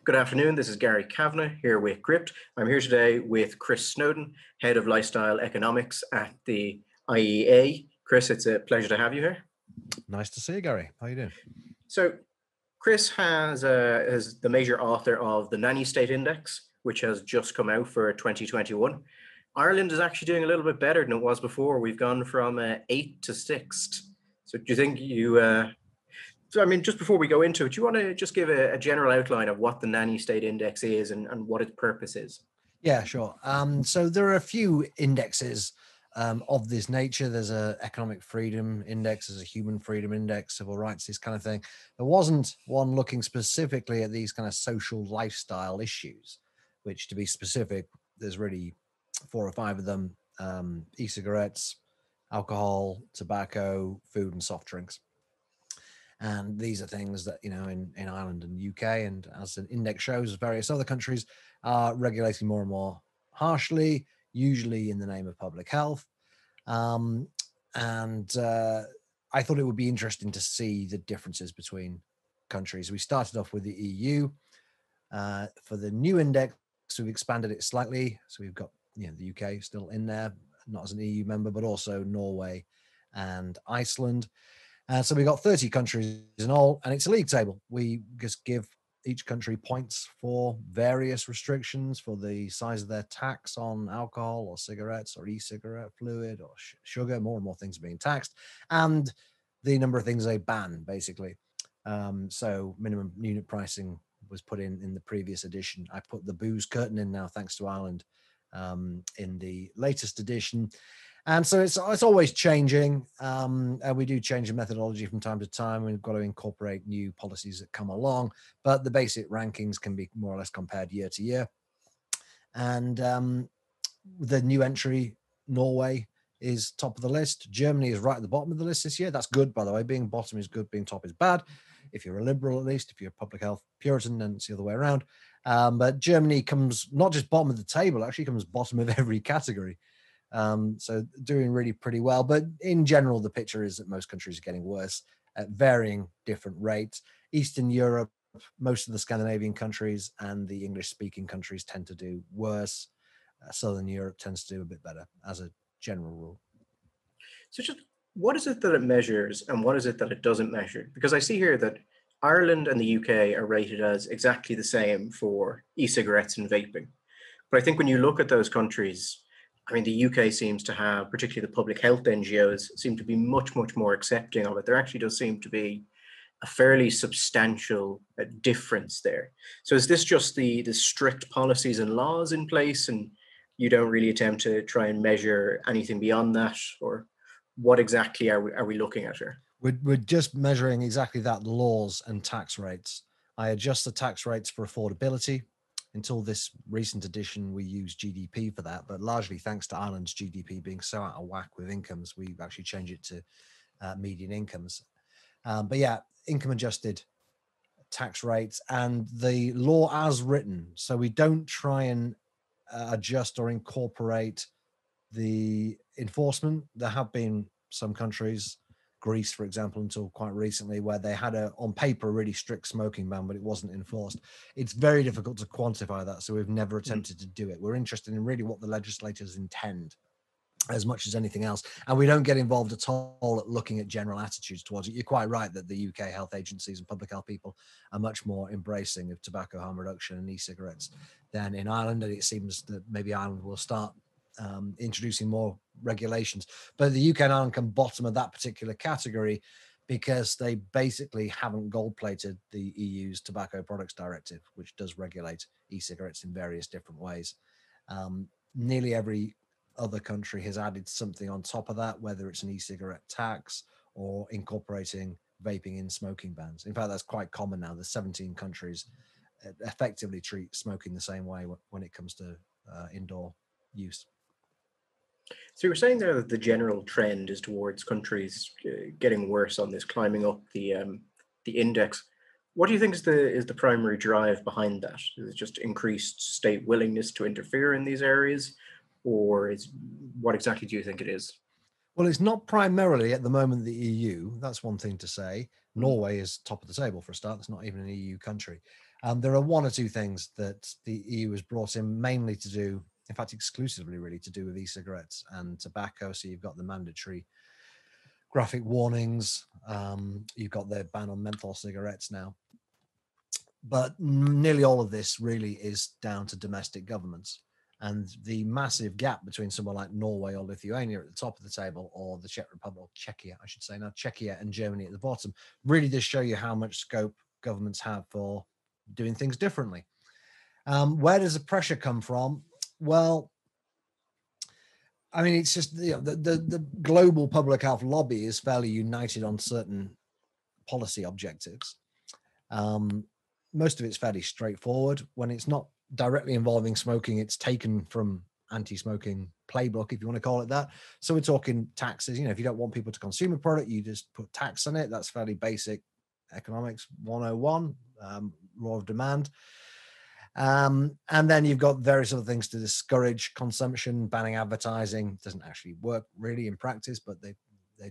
Good afternoon. This is Gary Kavanagh here with Gript. I'm here today with Chris Snowdon, Head of Lifestyle Economics at the IEA. Chris, it's a pleasure to have you here. Nice to see you, Gary. How you doing? So, Chris is the major author of the Nanny State Index, which has just come out for 2021. Ireland is actually doing a little bit better than it was before. We've gone from 8th to 6th. So, do you think just before we go into it, do you want to just give a general outline of what the Nanny State Index is and what its purpose is? Yeah, sure. So there are a few indexes of this nature. There's a economic freedom index, there's a human freedom index, civil rights, this kind of thing. There wasn't one looking specifically at these kind of social lifestyle issues, which, to be specific, there's really 4 or 5 of them: e-cigarettes, alcohol, tobacco, food, and soft drinks. And these are things that, in Ireland and UK, and as the index shows, various other countries are regulating more and more harshly, usually in the name of public health. I thought it would be interesting to see the differences between countries. We started off with the EU. For the new index, we've expanded it slightly. So we've got the UK still in there, not as an EU member, but also Norway and Iceland. So we got 30 countries in all, and it's a league table. We just give each country points for various restrictions, for the size of their tax on alcohol or cigarettes or e-cigarette fluid or sugar. More and more things are being taxed, and the number of things they ban, basically. So minimum unit pricing was put in the previous edition. I put the booze curtain in now, thanks to Ireland, in the latest edition. And so it's always changing, and we do change the methodology from time to time. We've got to incorporate new policies that come along, but the basic rankings can be more or less compared year to year. And the new entry, Norway, is top of the list. Germany is right at the bottom of the list this year. That's good, by the way. Being bottom is good, being top is bad. If you're a liberal, at least. If you're a public health Puritan, then it's the other way around. But Germany comes not just bottom of the table, actually comes bottom of every category. So doing really pretty well. But in general, the picture is that most countries are getting worse at varying different rates. Eastern Europe, most of the Scandinavian countries and the English-speaking countries tend to do worse. Southern Europe tends to do a bit better as a general rule. So just what is it that it measures and what is it that it doesn't measure? Because I see here that Ireland and the UK are rated as exactly the same for e-cigarettes and vaping. But I think when you look at those countries, the UK seems to have, particularly the public health NGOs, seem to be much, much more accepting of it. There actually does seem to be a fairly substantial difference there. So is this just the strict policies and laws in place, and you don't really attempt to try and measure anything beyond that? Or what exactly are we looking at here? We're just measuring exactly that, laws and tax rates. I adjust the tax rates for affordability. Until this recent edition, we use GDP for that, but largely thanks to Ireland's GDP being so out of whack with incomes, we've actually changed it to median incomes. But yeah, income adjusted tax rates and the law as written. So we don't try and adjust or incorporate the enforcement. There have been some countries, Greece, for example, until quite recently, where they had on paper, a really strict smoking ban, but it wasn't enforced. It's very difficult to quantify that, so we've never attempted to do it. We're interested in really what the legislators intend as much as anything else. And we don't get involved at all at looking at general attitudes towards it. You're quite right that the UK health agencies and public health people are much more embracing of tobacco harm reduction and e-cigarettes than in Ireland. And it seems that maybe Ireland will start introducing more regulations, but the UK and Ireland can bottom of that particular category because they basically haven't gold-plated the EU's Tobacco Products Directive, which does regulate e-cigarettes in various different ways. Nearly every other country has added something on top of that, whether it's an e-cigarette tax or incorporating vaping in smoking bans. In fact, that's quite common now. There's 17 countries effectively treat smoking the same way when it comes to indoor use. So you were saying there that the general trend is towards countries getting worse on this, climbing up the index. What do you think is the primary drive behind that? Is it just increased state willingness to interfere in these areas, or what exactly do you think it is? Well, it's not primarily at the moment the EU. That's one thing to say. Norway is top of the table for a start. It's not even an EU country. There are one or two things that the EU has brought in mainly to do, in fact, exclusively really to do with e-cigarettes and tobacco. So you've got the mandatory graphic warnings. You've got the ban on menthol cigarettes now. But nearly all of this really is down to domestic governments. And the massive gap between someone like Norway or Lithuania at the top of the table, or the Czech Republic, or Czechia, I should say now, Czechia and Germany at the bottom, really does show you how much scope governments have for doing things differently. Where does the pressure come from? Well, I mean, it's just, you know, the global public health lobby is fairly united on certain policy objectives. Most of it's fairly straightforward. When it's not directly involving smoking, it's taken from anti-smoking playbook, if you want to call it that. So we're talking taxes. You know, if you don't want people to consume a product, you just put tax on it. That's fairly basic economics 101, law of demand. And then you've got various other things to discourage consumption. Banning advertising doesn't actually work really in practice, but they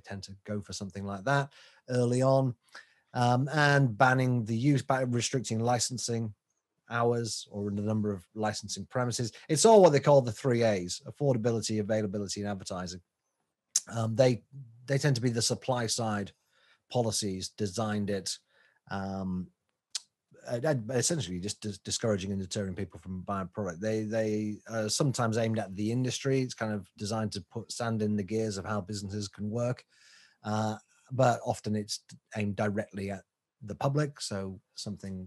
tend to go for something like that early on. And banning the use, by restricting licensing hours or the number of licensing premises. It's all what they call the 3 A's: affordability, availability, and advertising. They tend to be the supply side policies designed it, essentially just discouraging and deterring people from buying a product. They are sometimes aimed at the industry. It's kind of designed to put sand in the gears of how businesses can work. But often it's aimed directly at the public. So something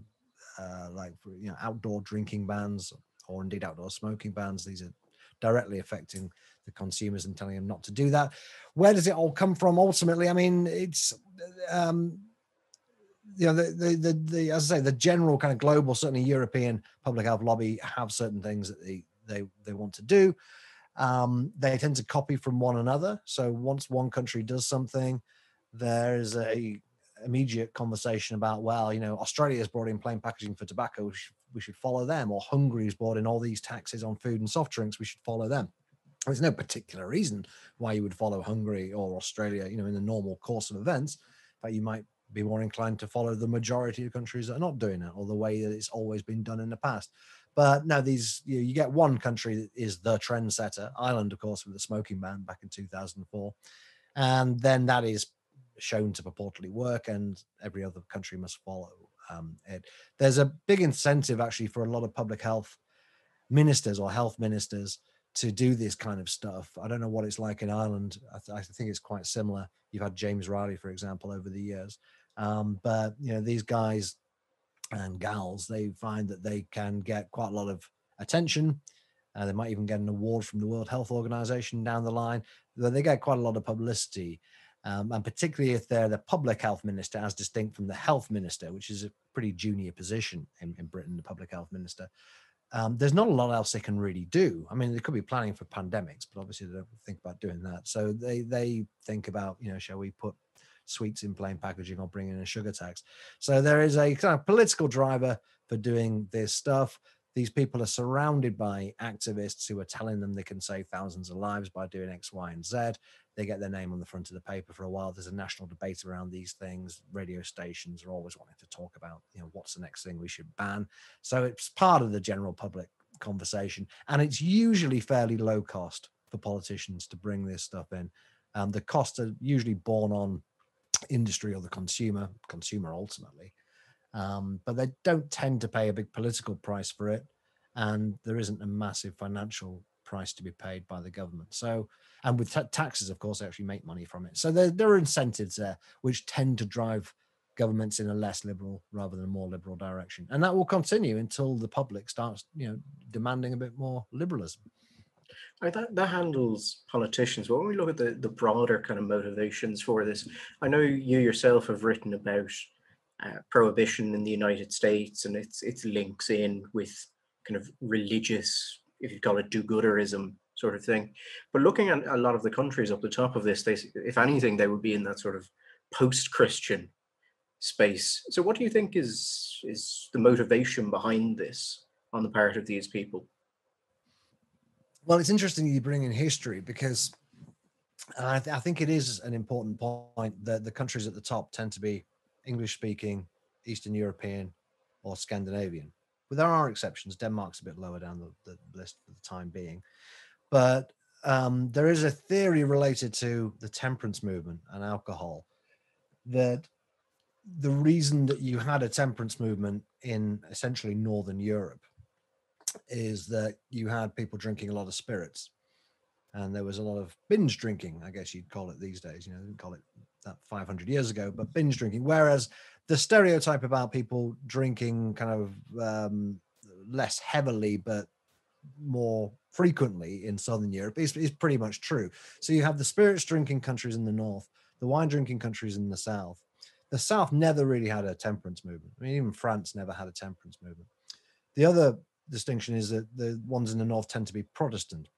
like, you know, outdoor drinking bans, or indeed outdoor smoking bans. These are directly affecting the consumers and telling them not to do that. Where does it all come from? Ultimately, I mean, it's you know, the as I say, the general kind of global, certainly European public health lobby have certain things that they want to do. They tend to copy from one another. So once one country does something, there is a immediate conversation about, well, you know, Australia's brought in plain packaging for tobacco, we should follow them, or Hungary's brought in all these taxes on food and soft drinks, we should follow them. There's no particular reason why you would follow Hungary or Australia, you know, in the normal course of events, but you might be more inclined to follow the majority of countries that are not doing it, or the way that it's always been done in the past. But no, these, you get one country that is the trendsetter, Ireland, of course, with the smoking ban back in 2004. And then that is shown to purportedly work, and every other country must follow it. There's a big incentive actually for a lot of public health ministers or health ministers to do this kind of stuff. I don't know what it's like in Ireland. I think it's quite similar. You've had James Riley, for example, over the years. But, you know, these guys and gals, they find that they can get quite a lot of attention. They might even get an award from the World Health Organization down the line. They get quite a lot of publicity. And particularly if they're the public health minister, as distinct from the health minister, which is a pretty junior position in Britain, the public health minister. There's not a lot else they can really do. I mean, they could be planning for pandemics, but obviously they don't think about doing that. So they think about, you know, shall we put sweets in plain packaging or bring in a sugar tax? So there is a kind of political driver for doing this stuff. These people are surrounded by activists who are telling them they can save thousands of lives by doing X, Y, and Z. They get their name on the front of the paper for a while. There's a national debate around these things. Radio stations are always wanting to talk about, you know, what's the next thing we should ban. So it's part of the general public conversation, and it's usually fairly low cost for politicians to bring this stuff in. The costs are usually borne on industry or the consumer ultimately. But they don't tend to pay a big political price for it, and there isn't a massive financial price to be paid by the government. So, and with taxes, of course, they actually make money from it. So there are incentives there which tend to drive governments in a less liberal rather than a more liberal direction, and that will continue until the public starts, you know, demanding a bit more liberalism. Right, that handles politicians. But when we look at the broader kind of motivations for this, I know you yourself have written about prohibition in the United States and its links in with kind of religious, if you call it do-gooderism sort of thing. But looking at a lot of the countries up the top of this, they, if anything, they would be in that sort of post-Christian space. So what do you think is the motivation behind this on the part of these people? Well, it's interesting you bring in history, because I think it is an important point that the countries at the top tend to be English speaking, Eastern European, or Scandinavian. But there are exceptions. Denmark's a bit lower down the list for the time being. But there is a theory related to the temperance movement and alcohol, that the reason that you had a temperance movement in essentially Northern Europe is that you had people drinking a lot of spirits, and there was a lot of binge drinking, I guess you'd call it these days. You know, they didn't call it that 500 years ago, but binge drinking. Whereas the stereotype about people drinking kind of less heavily but more frequently in Southern Europe is pretty much true. So you have the spirits drinking countries in the north, the wine drinking countries in the south. The south never really had a temperance movement. I mean, even France never had a temperance movement. The other distinction is that the ones in the north tend to be Protestant,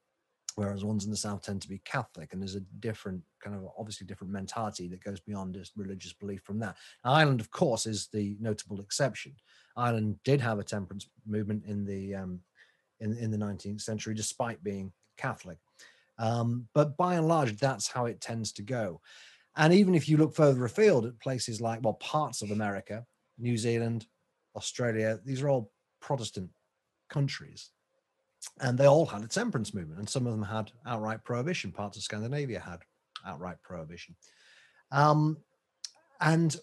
whereas ones in the south tend to be Catholic, and there's a different kind of obviously different mentality that goes beyond just religious belief from that. Ireland, of course, is the notable exception. Ireland did have a temperance movement in the 19th century, despite being Catholic. But by and large, that's how it tends to go. And even if you look further afield at places like, well, parts of America, New Zealand, Australia, these are all Protestant countries. And they all had a temperance movement, and some of them had outright prohibition. Parts of Scandinavia had outright prohibition. And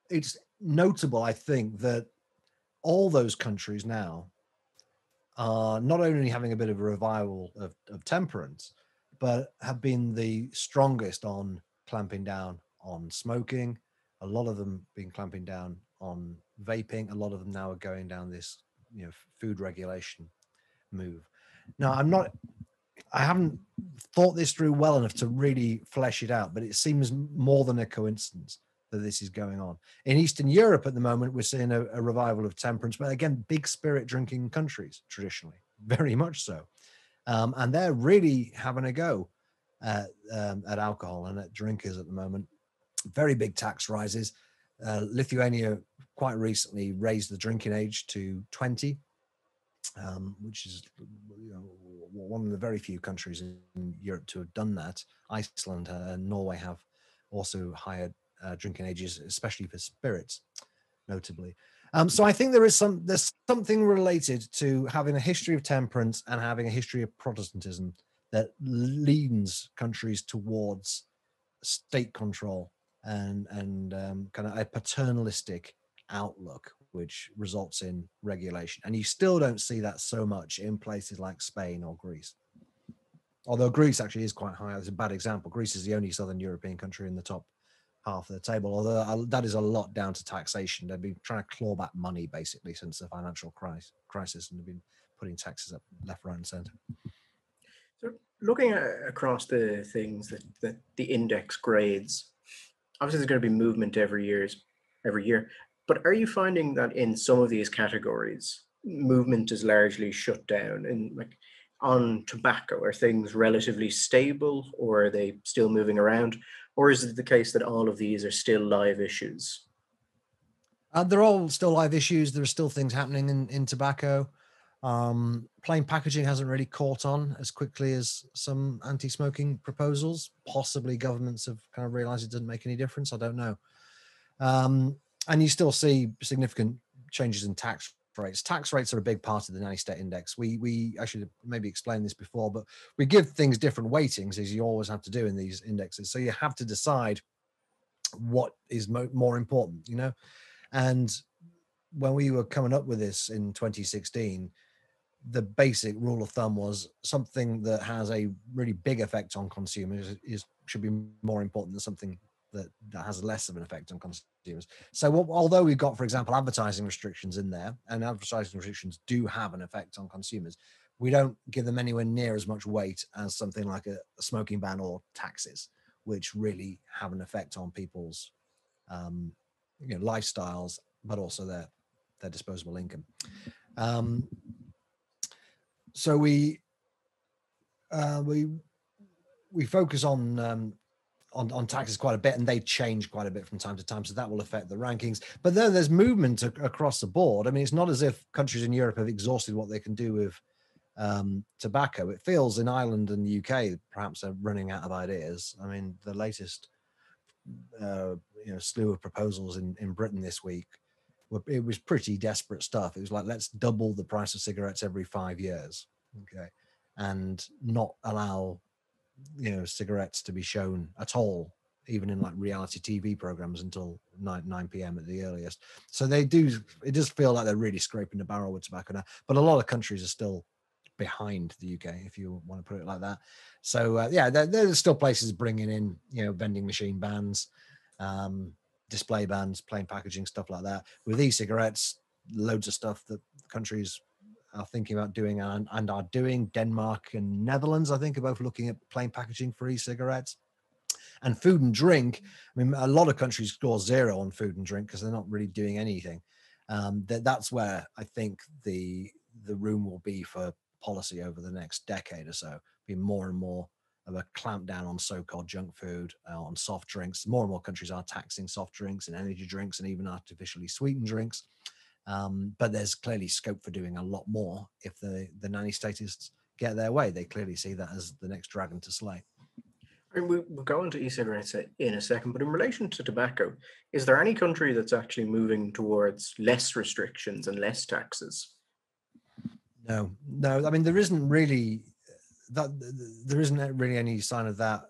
it's notable, I think, that all those countries now are not only having a bit of a revival of temperance, but have been the strongest on clamping down on smoking. A lot of them been clamping down on vaping. A lot of them now are going down this, food regulation move. Now, I haven't thought this through well enough to really flesh it out, but it seems more than a coincidence that this is going on. In Eastern Europe at the moment, we're seeing a revival of temperance, but again, big spirit drinking countries traditionally, very much so. And they're really having a go at alcohol and at drinkers at the moment. Very big tax rises. Lithuania quite recently raised the drinking age to 20, which is one of the very few countries in Europe to have done that. Iceland and Norway have also higher drinking ages, especially for spirits, notably. So I think there's something related to having a history of temperance and having a history of Protestantism that leans countries towards state control and kind of a paternalistic outlook, which results in regulation. And you still don't see that so much in places like Spain or Greece. Although Greece actually is quite high. It's a bad example. Greece is the only Southern European country in the top half of the table, although that is a lot down to taxation. They've been trying to claw back money basically since the financial crisis, and they've been putting taxes up left, right, and centre. So looking across the things that the index grades, obviously there's going to be movement every year. But are you finding that in some of these categories, movement is largely shut down? And like on tobacco, are things relatively stable, or are they still moving around? Or is it the case that all of these are still live issues? They're all still live issues. There are still things happening in tobacco. Plain packaging hasn't really caught on as quickly as some anti-smoking proposals. Possibly governments have kind of realized it doesn't make any difference. I don't know. And you still see significant changes in tax rates. Tax rates are a big part of the Nanny State Index. We actually maybe explained this before, but we give things different weightings, as you always have to do in these indexes. So you have to decide what is more important, And when we were coming up with this in 2016, the basic rule of thumb was something that has a really big effect on consumers should be more important than something that has less of an effect on consumers. So although we've got, for example, advertising restrictions in there, and advertising restrictions do have an effect on consumers, we don't give them anywhere near as much weight as something like a smoking ban or taxes, which really have an effect on people's lifestyles, but also their disposable income. So we focus on taxes quite a bit, and they change quite a bit from time to time. So that will affect the rankings. But then there's movement across the board. I mean, it's not as if countries in Europe have exhausted what they can do with tobacco. It feels in Ireland and the UK perhaps they're running out of ideas. I mean, the latest slew of proposals in Britain this week it was pretty desperate stuff. It was like, let's double the price of cigarettes every 5 years, okay, and not allow, cigarettes to be shown at all, even in like reality TV programs, until 9 p.m. at the earliest. So it does feel like they're really scraping the barrel with tobacco now. But a lot of countries are still behind the UK, if you want to put it like that. So there's still places bringing in, vending machine bans, display bans, plain packaging, stuff like that. With e-cigarettes, loads of stuff that countries are thinking about doing and are doing. Denmark and Netherlands, I think, are both looking at plain packaging for e-cigarettes. And food and drink, I mean, a lot of countries score 0 on food and drink because they're not really doing anything. That's where I think the room will be for policy over the next decade or so, be more and more of a clamp down on so-called junk food, on soft drinks. More and more countries are taxing soft drinks and energy drinks and even artificially sweetened drinks. But there's clearly scope for doing a lot more if the nanny statists get their way. They clearly see that as the next dragon to slay. I mean, we'll go into e-cigarettes in a second, but in relation to tobacco, is there any country that's actually moving towards less restrictions and less taxes? No. I mean, there isn't really any sign of that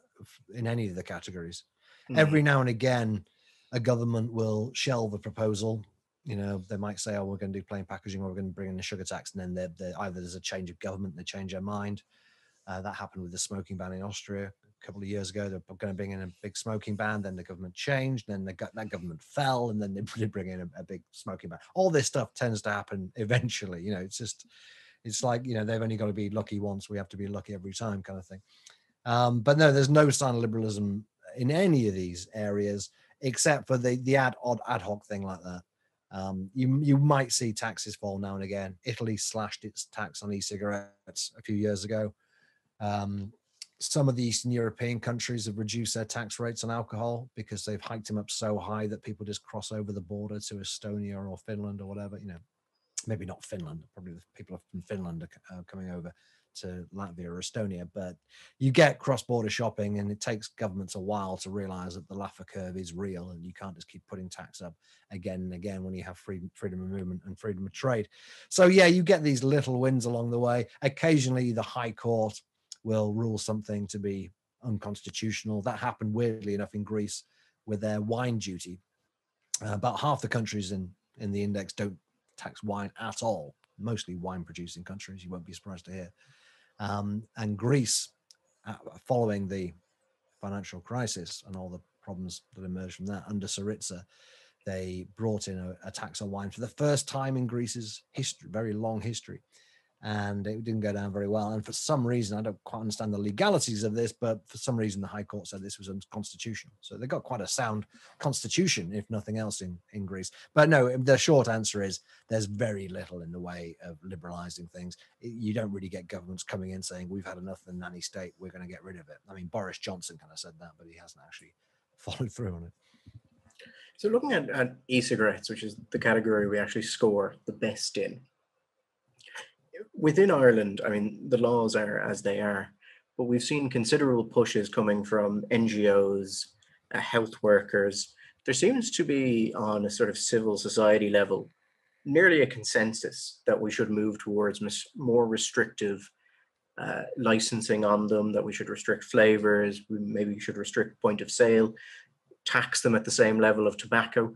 in any of the categories. Every now and again, a government will shelve a proposal. They might say, "Oh, we're going to do plain packaging, or we're going to bring in a sugar tax," and then either there's a change of government, they change their mind. That happened with the smoking ban in Austria a couple of years ago. They're going to bring in a big smoking ban, then the government changed, then that government fell, and then they did bring in a big smoking ban. All this stuff tends to happen eventually. It's like, they've only got to be lucky once, we have to be lucky every time, kind of thing. But no, there's no sign of liberalism in any of these areas, except for the ad hoc thing like that. You might see taxes fall now and again. Italy slashed its tax on e-cigarettes a few years ago. Some of the Eastern European countries have reduced their tax rates on alcohol because they've hiked them up so high that people just cross over the border to Estonia or Finland or whatever. Maybe not Finland. Probably the people from Finland are coming over to Latvia or Estonia. But you get cross-border shopping, and it takes governments a while to realize that the Laffer curve is real, and you can't just keep putting tax up again and again when you have freedom of movement and freedom of trade. So yeah, you get these little wins along the way. Occasionally, the High Court will rule something to be unconstitutional. That happened, weirdly enough, in Greece with their wine duty. About half the countries in the index don't tax wine at all, mostly wine producing countries, you won't be surprised to hear. And Greece, following the financial crisis and all the problems that emerged from that under Syriza, they brought in a tax on wine for the first time in Greece's history, very long history. And it didn't go down very well. And for some reason, I don't quite understand the legalities of this, but for some reason, the High Court said this was unconstitutional. So they got quite a sound constitution, if nothing else, in Greece. But no, the short answer is there's very little in the way of liberalizing things. You don't really get governments coming in saying, we've had enough of the nanny state, we're going to get rid of it. I mean, Boris Johnson kind of said that, but he hasn't actually followed through on it. So looking at e-cigarettes, which is the category we actually score the best in, within Ireland, I mean, the laws are as they are, but we've seen considerable pushes coming from NGOs, health workers. There seems to be, on a sort of civil society level, nearly a consensus that we should move towards more restrictive licensing on them, that we should restrict flavors, maybe we should restrict point of sale, tax them at the same level of tobacco.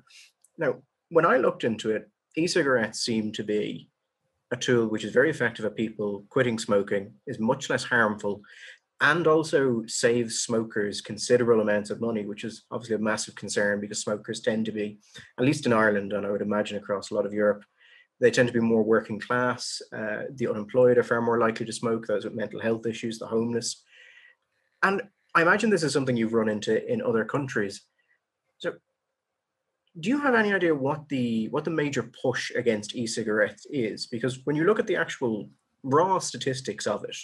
Now, when I looked into it, e-cigarettes seem to be a tool which is very effective at people quitting smoking, is much less harmful, and also saves smokers considerable amounts of money, which is obviously a massive concern because smokers tend to be, at least in Ireland, and I would imagine across a lot of Europe, they tend to be more working class. The unemployed are far more likely to smoke, those with mental health issues, the homeless. And I imagine this is something you've run into in other countries. So do you have any idea what the major push against e-cigarettes is? Because when you look at the actual raw statistics of it,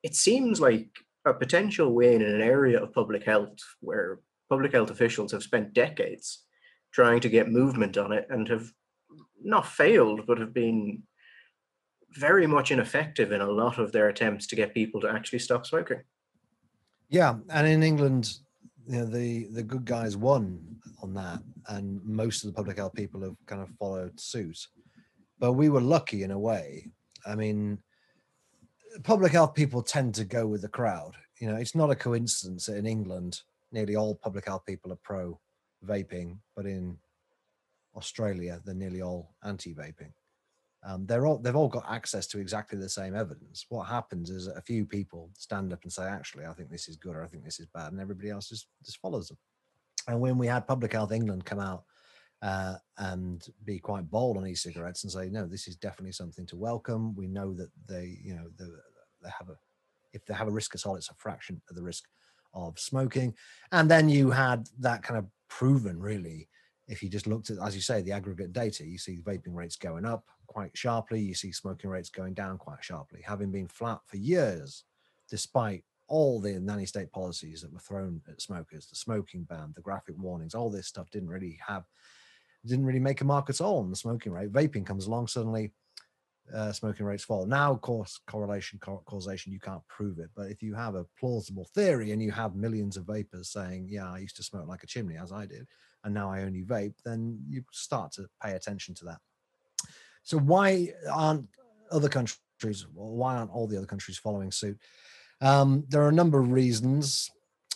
it seems like a potential win in an area of public health where public health officials have spent decades trying to get movement on it and have not failed, but have been very much ineffective in a lot of their attempts to get people to actually stop smoking. Yeah, and in England, the good guys won on that, and most of the public health people have kind of followed suit. But we were lucky in a way. I mean, public health people tend to go with the crowd. It's not a coincidence that in England, nearly all public health people are pro vaping, but in Australia, they're nearly all anti-vaping. They've all got access to exactly the same evidence. What happens is that a few people stand up and say, actually, I think this is good, or I think this is bad, and everybody else just follows them. And when we had Public Health England come out and be quite bold on e-cigarettes and say, no, this is definitely something to welcome. We know that they have if they have a risk at all, it's a fraction of the risk of smoking. And then you had that kind of proven, really. If you just looked at, as you say, the aggregate data, you see vaping rates going up quite sharply. You see smoking rates going down quite sharply, having been flat for years, despite all the nanny state policies that were thrown at smokers, the smoking ban, the graphic warnings, all this stuff didn't really make a mark at all on the smoking rate. Vaping comes along, suddenly smoking rates fall. Now, of course, causation, you can't prove it. But if you have a plausible theory and you have millions of vapors saying, yeah, I used to smoke like a chimney, as I did, and now I only vape, then you start to pay attention to that. So why aren't other countries, or why aren't all the other countries following suit? There are a number of reasons.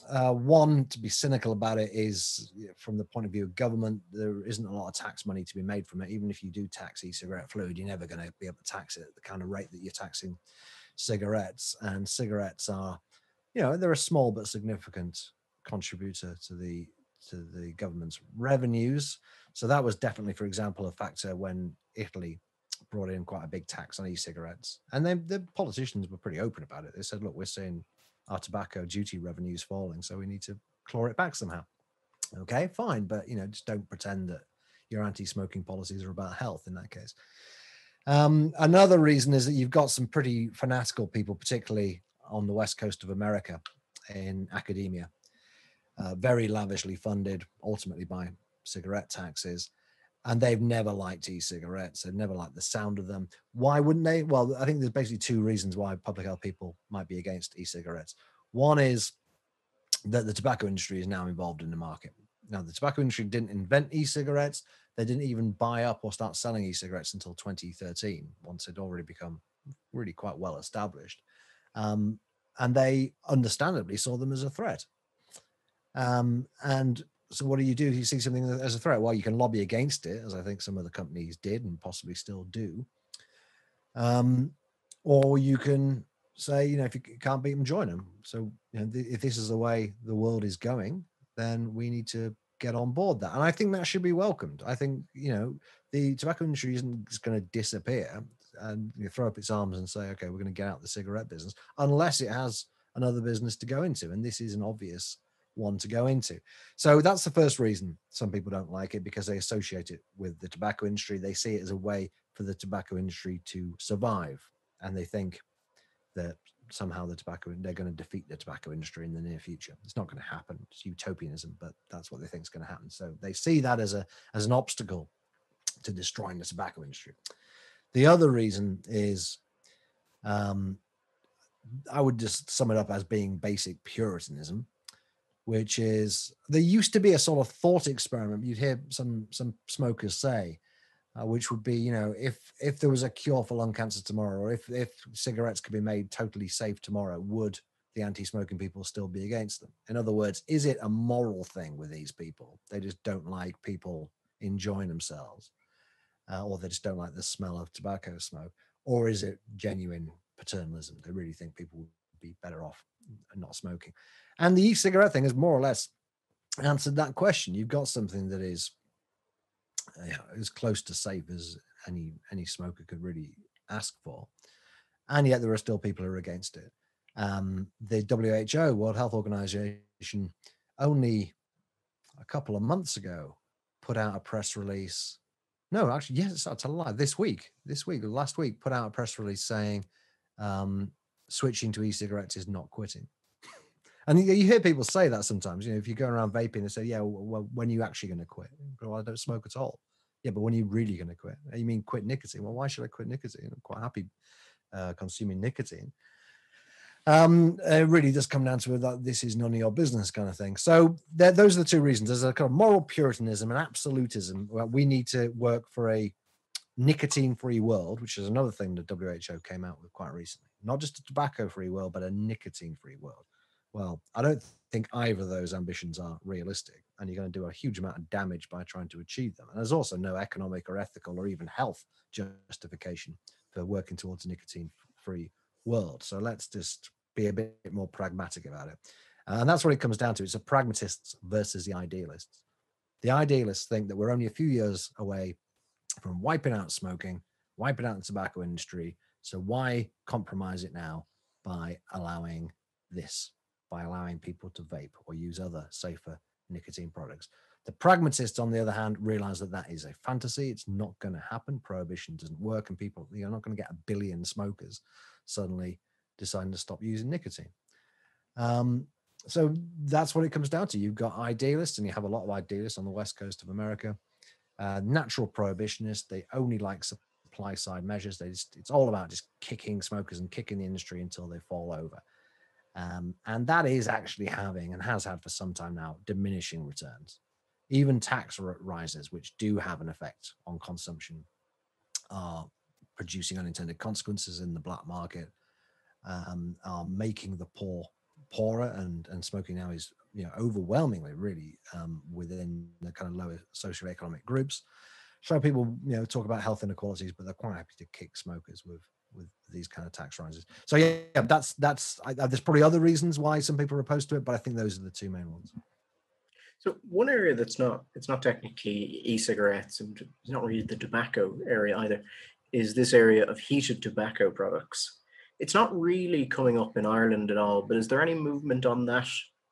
One, to be cynical about it, is from the point of view of government, there isn't a lot of tax money to be made from it. Even if you do tax e-cigarette fluid, you're never going to be able to tax it at the kind of rate that you're taxing cigarettes. And cigarettes are, they're a small but significant contributor to the government's revenues. So that was definitely, for example, a factor when Italy brought in quite a big tax on e-cigarettes. And then the politicians were pretty open about it. They said, look, we're seeing our tobacco duty revenues falling, so we need to claw it back somehow. Okay, fine. But, just don't pretend that your anti-smoking policies are about health in that case. Another reason is that you've got some pretty fanatical people, particularly on the west coast of America in academia, very lavishly funded, ultimately by cigarette taxes. And they've never liked e-cigarettes. They've never liked the sound of them. Why wouldn't they? Well, I think there's basically two reasons why public health people might be against e-cigarettes. One is that the tobacco industry is now involved in the market. Now, the tobacco industry didn't invent e-cigarettes. They didn't even buy up or start selling e-cigarettes until 2013, once it already become really quite well established. And they understandably saw them as a threat. And so what do? You see something as a threat? Well, you can lobby against it, as I think some of the companies did and possibly still do. Or you can say, if you can't beat them, join them. So, if this is the way the world is going, then we need to get on board that. And I think that should be welcomed. I think, the tobacco industry isn't just going to disappear and throw up its arms and say, okay, we're going to get out the cigarette business, unless it has another business to go into. And this is an obvious one to go into. So that's the first reason some people don't like it, because they associate it with the tobacco industry. They see it as a way for the tobacco industry to survive. And they think that somehow they're going to defeat the tobacco industry in the near future. It's not going to happen. It's utopianism, but that's what they think is going to happen. So they see that as an obstacle to destroying the tobacco industry. The other reason is, I would just sum it up as being basic Puritanism, which is, there used to be a sort of thought experiment you'd hear some smokers say, which would be, if there was a cure for lung cancer tomorrow, or if cigarettes could be made totally safe tomorrow, would the anti-smoking people still be against them? In other words, is it a moral thing with these people? They just don't like people enjoying themselves, or they just don't like the smell of tobacco smoke? Or is it genuine paternalism? They really think people would be better off not smoking. And the e-cigarette thing has more or less answered that question. You've got something that is as close to safe as any smoker could really ask for, and yet there are still people who are against it. The WHO, World Health Organization, only a couple of months ago put out a press release. No, actually, yes, it's a lie. Last week, put out a press release saying switching to e-cigarettes is not quitting. And you hear people say that sometimes, if you go around vaping, they say, yeah, well, when are you actually going to quit? Well, I don't smoke at all. Yeah, but when are you really going to quit? You mean quit nicotine? Well, why should I quit nicotine? I'm quite happy consuming nicotine. It really does come down to that this is none of your business kind of thing. So those are the two reasons. There's a kind of moral puritanism and absolutism. Well, we need to work for a nicotine-free world, which is another thing the WHO came out with quite recently. Not just a tobacco-free world, but a nicotine-free world. Well, I don't think either of those ambitions are realistic, and you're going to do a huge amount of damage by trying to achieve them. And there's also no economic or ethical or even health justification for working towards a nicotine-free world. So let's just be a bit more pragmatic about it. And that's what it comes down to. It's the pragmatists versus the idealists. The idealists think that we're only a few years away from wiping out smoking, wiping out the tobacco industry. So why compromise it now by allowing this, by allowing people to vape or use other safer nicotine products? The pragmatists, on the other hand, realize that that is a fantasy. It's not going to happen. Prohibition doesn't work, and people, you're not going to get 1 billion smokers suddenly deciding to stop using nicotine. So that's what it comes down to. You've got idealists, and you have a lot of idealists on the west coast of America. Natural prohibitionists, they only like supply side measures. It's all about just kicking smokers and kicking the industry until they fall over. And that is actually having, and has had for some time now, diminishing returns. Even tax rises, which do have an effect on consumption, are producing unintended consequences in the black market, are making the poor poorer, and smoking now is, overwhelmingly really within the kind of lower socioeconomic groups. So people, talk about health inequalities, but they're quite happy to kick smokers with these kind of tax rises. So yeah, that's there's probably other reasons why some people are opposed to it, but I think those are the two main ones. So one area it's not technically e-cigarettes, and it's not really the tobacco area either, is this area of heated tobacco products. It's not really coming up in Ireland at all, but is there any movement on that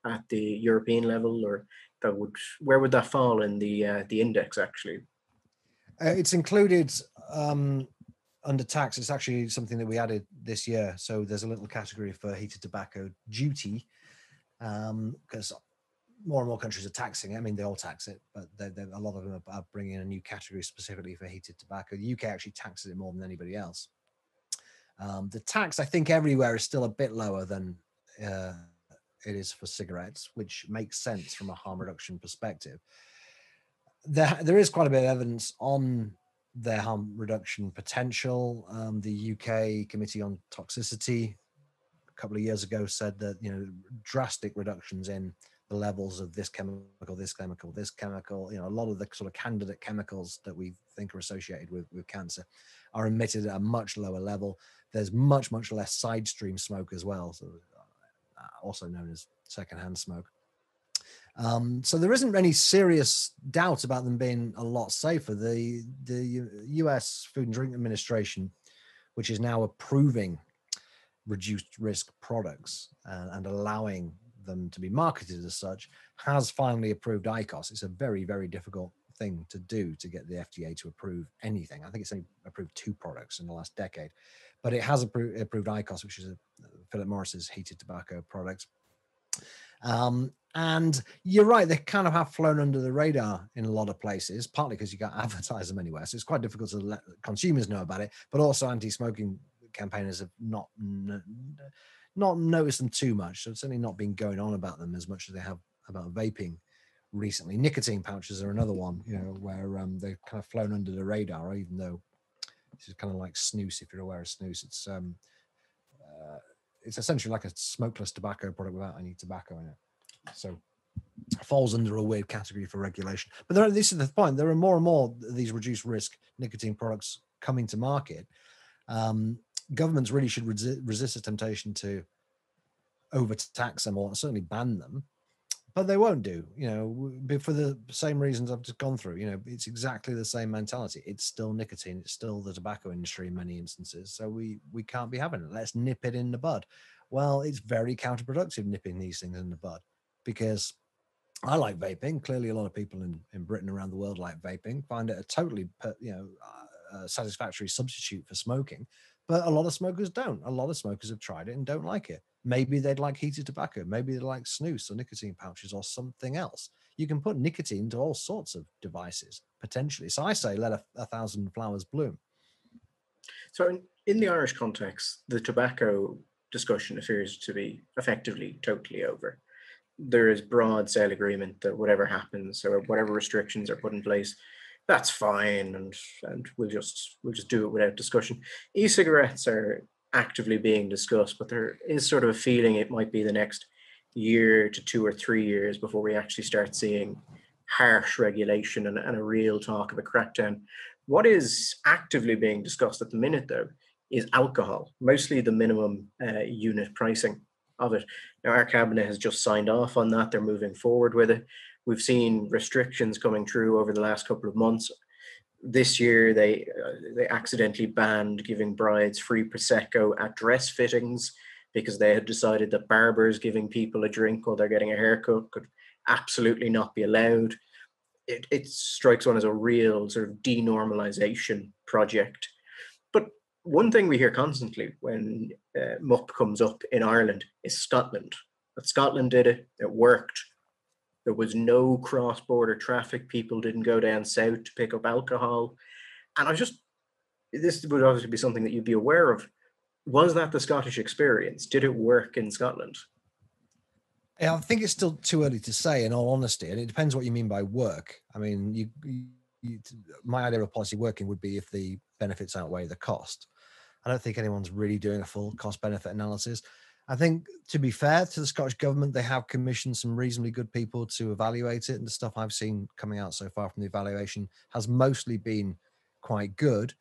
at the European level, or where would that fall in the index actually? It's included under tax. It's actually something that we added this year. So there's a little category for heated tobacco duty, because more and more countries are taxing it. I mean, they all tax it, but a lot of them are bringing in a new category specifically for heated tobacco. The UK actually taxes it more than anybody else. The tax, I think, everywhere is still a bit lower than it is for cigarettes, which makes sense from a harm reduction perspective. There is quite a bit of evidence on their harm reduction potential. The UK Committee on Toxicity a couple of years ago said that drastic reductions in the levels of this chemical, a lot of the sort of candidate chemicals that we think are associated with cancer are emitted at a much lower level. There's much less side stream smoke as well, so also known as secondhand smoke. So there isn't any serious doubt about them being a lot safer. The US Food and Drug Administration, which is now approving reduced risk products and allowing them to be marketed as such, has finally approved IQOS. It's a very, very difficult thing to do, to get the FDA to approve anything. I think it's only approved 2 products in the last decade, but it has approved IQOS, which is Philip Morris's heated tobacco product. And you're right, they kind of have flown under the radar in a lot of places, partly because you can't advertise them anywhere. So it's quite difficult to let consumers know about it, but also anti-smoking campaigners have not noticed them too much. So it's certainly not been going on about them as much as they have about vaping recently. Nicotine pouches are another one, where they've kind of flown under the radar, even though this is kind of like snus. If you're aware of snus, it's essentially like a smokeless tobacco product without any tobacco in it. So it falls under a weird category for regulation. But this is the point. There are more and more of these reduced risk nicotine products coming to market. Governments really should resist the temptation to overtax them, or certainly ban them, but they won't do, for the same reasons I've just gone through. It's exactly the same mentality. It's still nicotine. It's still the tobacco industry in many instances. So we can't be having it. Let's nip it in the bud. Well, it's very counterproductive nipping these things in the bud, because I like vaping. Clearly, a lot of people in Britain, around the world, like vaping, find it a totally, satisfactory substitute for smoking. But a lot of smokers don't. A lot of smokers have tried it and don't like it. Maybe they'd like heated tobacco. Maybe they like snus or nicotine pouches or something else. You can put nicotine into all sorts of devices, potentially. So I say let a thousand flowers bloom. So in the Irish context, the tobacco discussion appears to be effectively totally over. There is broad sale agreement that whatever happens or whatever restrictions are put in place, that's fine, and we'll just do it without discussion. E-cigarettes are actively being discussed, but there is sort of a feeling it might be the next year to 2 or 3 years before we actually start seeing harsh regulation and a real talk of a crackdown. What is actively being discussed at the minute, though, is alcohol, mostly the minimum unit pricing of it. Now, our cabinet has just signed off on that. They're moving forward with it. We've seen restrictions coming through over the last couple of months. This year, they accidentally banned giving brides free prosecco at dress fittings because they had decided that barbers giving people a drink while they're getting a haircut could absolutely not be allowed. It strikes one as a real sort of denormalization project. But one thing we hear constantly when MUP comes up in Ireland is Scotland. But Scotland did it, it worked. There was no cross border traffic. People didn't go down south to pick up alcohol. And this would obviously be something that you'd be aware of. Was that the Scottish experience? Did it work in Scotland? Yeah, I think it's still too early to say, in all honesty, and it depends what you mean by work. I mean, my idea of policy working would be if the benefits outweigh the cost. I don't think anyone's really doing a full cost benefit analysis. I think, to be fair to the Scottish government, they have commissioned some reasonably good people to evaluate it, and the stuff I've seen coming out so far from the evaluation has mostly been quite good.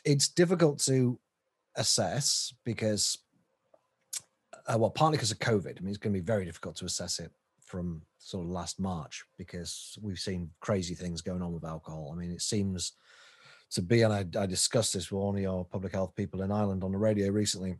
It's difficult to assess because, well, partly because of COVID. I mean, it's going to be very difficult to assess it from sort of last March because we've seen crazy things going on with alcohol. I mean, it seems to be, and I discussed this with one of your public health people in Ireland on the radio recently.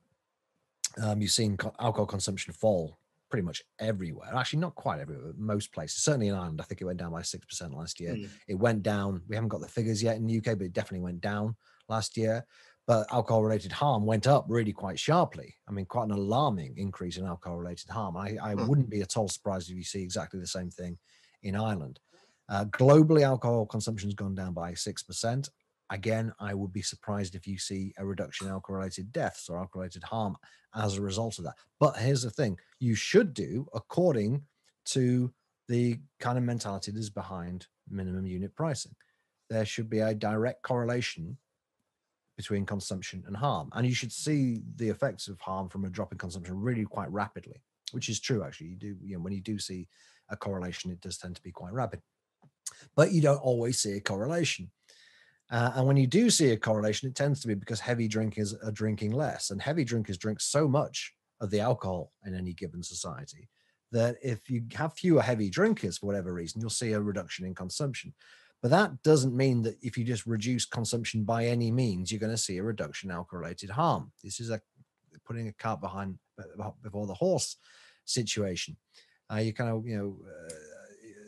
You've seen alcohol consumption fall pretty much everywhere. Actually, not quite everywhere, but most places. Certainly in Ireland, I think it went down by 6% last year. It went down. We haven't got the figures yet in the UK, but it definitely went down last year. But alcohol-related harm went up really quite sharply. I mean, quite an alarming increase in alcohol-related harm. I wouldn't be at all surprised if you see exactly the same thing in Ireland. Globally, alcohol consumption has gone down by 6%. Again, I would be surprised if you see a reduction in alcohol-related deaths or alcohol-related harm as a result of that. But here's the thing. You should do according to the kind of mentality that is behind minimum unit pricing. There should be a direct correlation between consumption and harm. And you should see the effects of harm from a drop in consumption really quite rapidly, which is true, actually. When you do see a correlation, it does tend to be quite rapid. But you don't always see a correlation. And when you do see a correlation, it tends to be because heavy drinkers are drinking less. And heavy drinkers drink so much of the alcohol in any given society that if you have fewer heavy drinkers, for whatever reason, you'll see a reduction in consumption. But that doesn't mean that if you just reduce consumption by any means, you're going to see a reduction in alcohol-related harm. This is putting a cart before the horse situation. You kind of,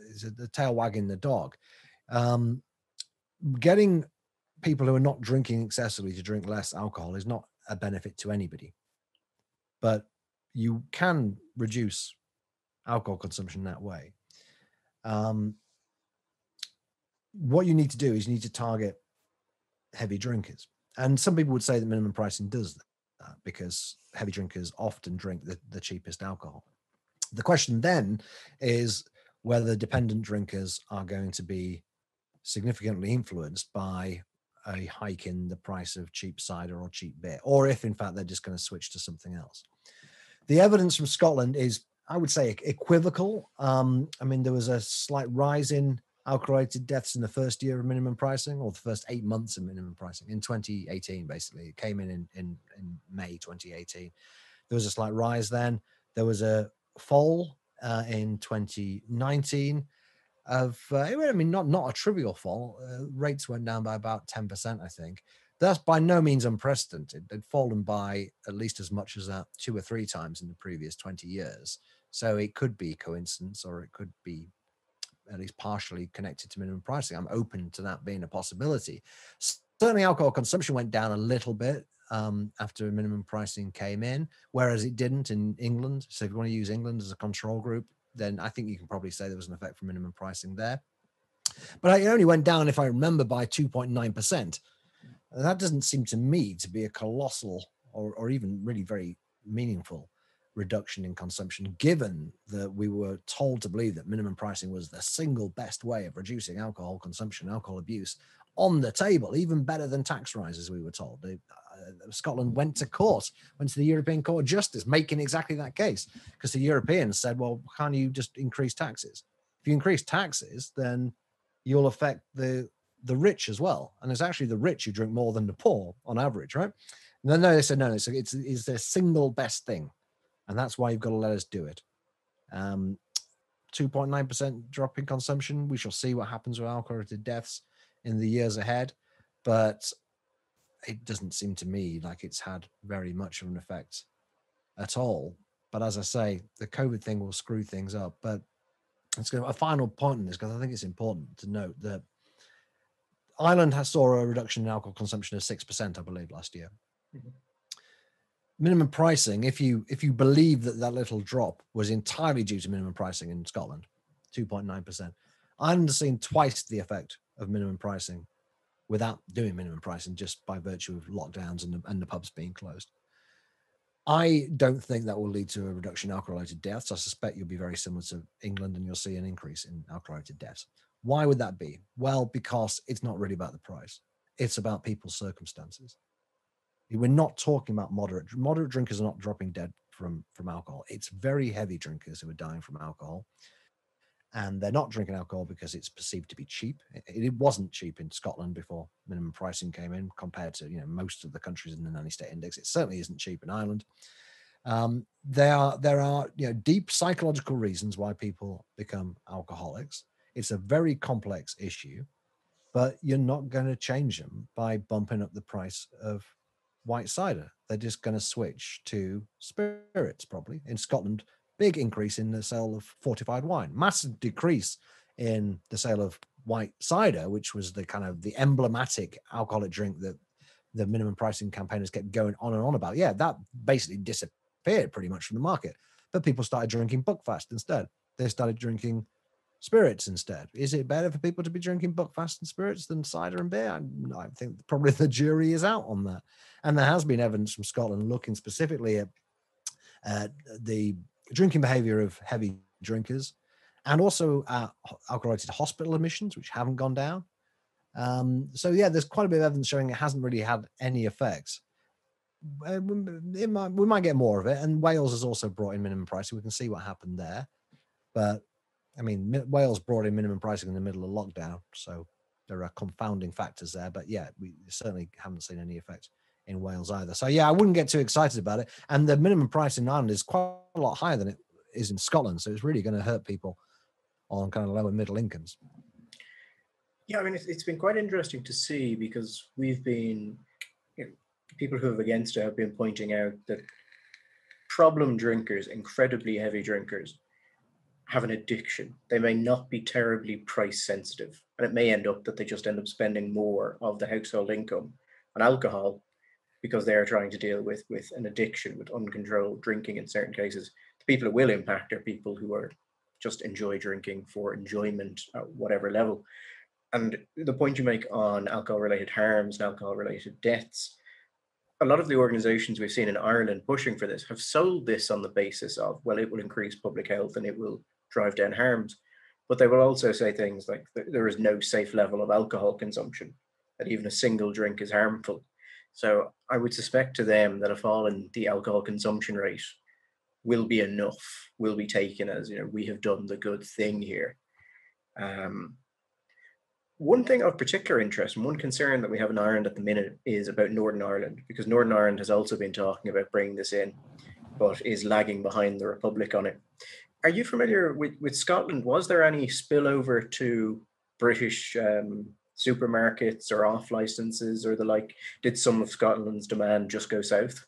it's the tail wagging the dog. Getting people who are not drinking excessively to drink less alcohol is not a benefit to anybody. But you can reduce alcohol consumption that way. What you need to do is you need to target heavy drinkers. And some people would say that minimum pricing does that because heavy drinkers often drink the cheapest alcohol. The question then is whether dependent drinkers are going to be significantly influenced by a hike in the price of cheap cider or cheap beer, or if in fact they're just going to switch to something else. The evidence from Scotland is, I would say, equivocal. I mean, there was a slight rise in alcohol-related deaths in the first year of minimum pricing, or the first 8 months of minimum pricing in 2018, basically. It came in May 2018. There was a slight rise then. There was a fall in 2019 of, I mean, not a trivial fall. Rates went down by about 10%, I think. That's by no means unprecedented. They'd fallen by at least as much as that 2 or 3 times in the previous 20 years. So it could be coincidence, or it could be at least partially connected to minimum pricing. I'm open to that being a possibility. Certainly alcohol consumption went down a little bit after minimum pricing came in, whereas it didn't in England. So if you want to use England as a control group, then I think you can probably say there was an effect from minimum pricing there. But it only went down, if I remember, by 2.9%. That doesn't seem to me to be a colossal or even really very meaningful reduction in consumption, given that we were told to believe that minimum pricing was the single best way of reducing alcohol consumption, alcohol abuse on the table, even better than tax rises, we were told. Scotland went to court, went to the European Court of Justice, making exactly that case, because the Europeans said, well, can't you just increase taxes? If you increase taxes, then you'll affect the rich as well. And it's actually the rich who drink more than the poor on average, right? No, they said, no, it's the single best thing. And that's why you've got to let us do it. 2.9% drop in consumption. We shall see what happens with alcohol-related deaths in the years ahead. But it doesn't seem to me like it's had very much of an effect at all. But as I say, the COVID thing will screw things up. But it's going to, a final point in this, because I think it's important to note that Ireland saw a reduction in alcohol consumption of 6%, I believe, last year. Mm-hmm. Minimum pricing, if you believe that little drop was entirely due to minimum pricing in Scotland, 2.9%, Ireland has seen twice the effect of minimum pricing without doing minimum pricing, just by virtue of lockdowns and the pubs being closed. I don't think that will lead to a reduction in alcohol-related deaths. I suspect you'll be very similar to England and you'll see an increase in alcohol-related deaths. Why would that be? Well, because it's not really about the price. It's about people's circumstances. We're not talking about moderate drinkers are not dropping dead from alcohol. It's very heavy drinkers who are dying from alcohol. And they're not drinking alcohol because it's perceived to be cheap. It wasn't cheap in Scotland before minimum pricing came in, compared to most of the countries in the Nanny State Index. It certainly isn't cheap in Ireland. There are deep psychological reasons why people become alcoholics. It's a very complex issue, but you're not going to change them by bumping up the price of white cider. They're just going to switch to spirits, probably. In Scotland, big increase in the sale of fortified wine, massive decrease in the sale of white cider, which was the kind of the emblematic alcoholic drink that the minimum pricing campaigners kept going on and on about. Yeah, that basically disappeared pretty much from the market. But people started drinking Buckfast instead. They started drinking spirits instead. Is it better for people to be drinking Buckfast and spirits than cider and beer? I think probably the jury is out on that. And there has been evidence from Scotland looking specifically at the drinking behavior of heavy drinkers, and also alcohol-related hospital admissions, which haven't gone down. So yeah, there's quite a bit of evidence showing it hasn't really had any effects. We might get more of it, and Wales has also brought in minimum pricing. We can see what happened there. But I mean, Wales brought in minimum pricing in the middle of lockdown, so there are confounding factors there. But yeah, we certainly haven't seen any effect in Wales either. So yeah, I wouldn't get too excited about it. And the minimum price in Ireland is quite a lot higher than it is in Scotland. So it's really going to hurt people on kind of lower middle incomes. Yeah, I mean, it's been quite interesting to see, because we've been, people who are against it have been pointing out that problem drinkers, incredibly heavy drinkers, have an addiction. They may not be terribly price sensitive, and it may end up that they just end up spending more of the household income on alcohol because they are trying to deal with an addiction, with uncontrolled drinking in certain cases. The people it will impact are people who are just enjoy drinking for enjoyment at whatever level. And the point you make on alcohol-related harms and alcohol-related deaths, a lot of the organizations we've seen in Ireland pushing for this have sold this on the basis of, well, it will increase public health and it will drive down harms. But they will also say things like there is no safe level of alcohol consumption, that even a single drink is harmful. So I would suspect to them that a fall in the alcohol consumption rate will be enough, will be taken as, we have done the good thing here. One thing of particular interest and one concern that we have in Ireland at the minute is about Northern Ireland, because Northern Ireland has also been talking about bringing this in, but is lagging behind the Republic on it. Are you familiar with Scotland? Was there any spillover to British supermarkets or off licenses or the like? Did some of Scotland's demand just go south?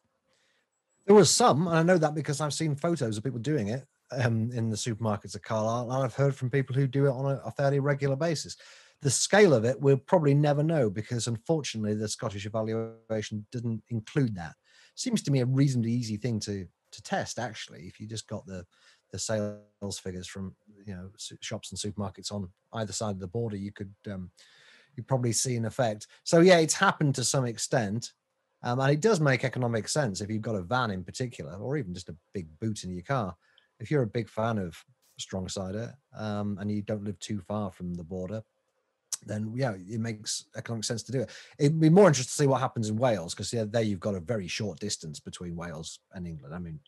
There was some, and I know that because I've seen photos of people doing it in the supermarkets of Carlisle, and I've heard from people who do it on a fairly regular basis. The scale of it we'll probably never know, because unfortunately the Scottish evaluation didn't include that. Seems to me a reasonably easy thing to test, actually. If you just got the sales figures from shops and supermarkets on either side of the border, you could you'd probably see an effect. So yeah, it's happened to some extent. And it does make economic sense if you've got a van in particular, or even just a big boot in your car. If you're a big fan of strong cider and you don't live too far from the border, then yeah, it makes economic sense to do it. It'd be more interesting to see what happens in Wales, because there you've got a very short distance between Wales and England. I mean,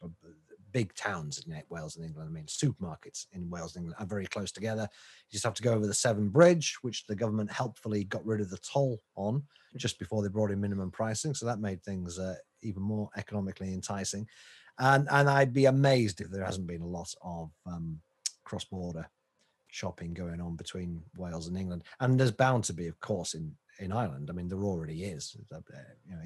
big towns in Wales and England. I mean, supermarkets in Wales and England are very close together. You just have to go over the Severn Bridge, which the government helpfully got rid of the toll on just before they brought in minimum pricing. So that made things even more economically enticing. And I'd be amazed if there hasn't been a lot of cross-border shopping going on between Wales and England. And there's bound to be, of course, in Ireland. I mean, there already is.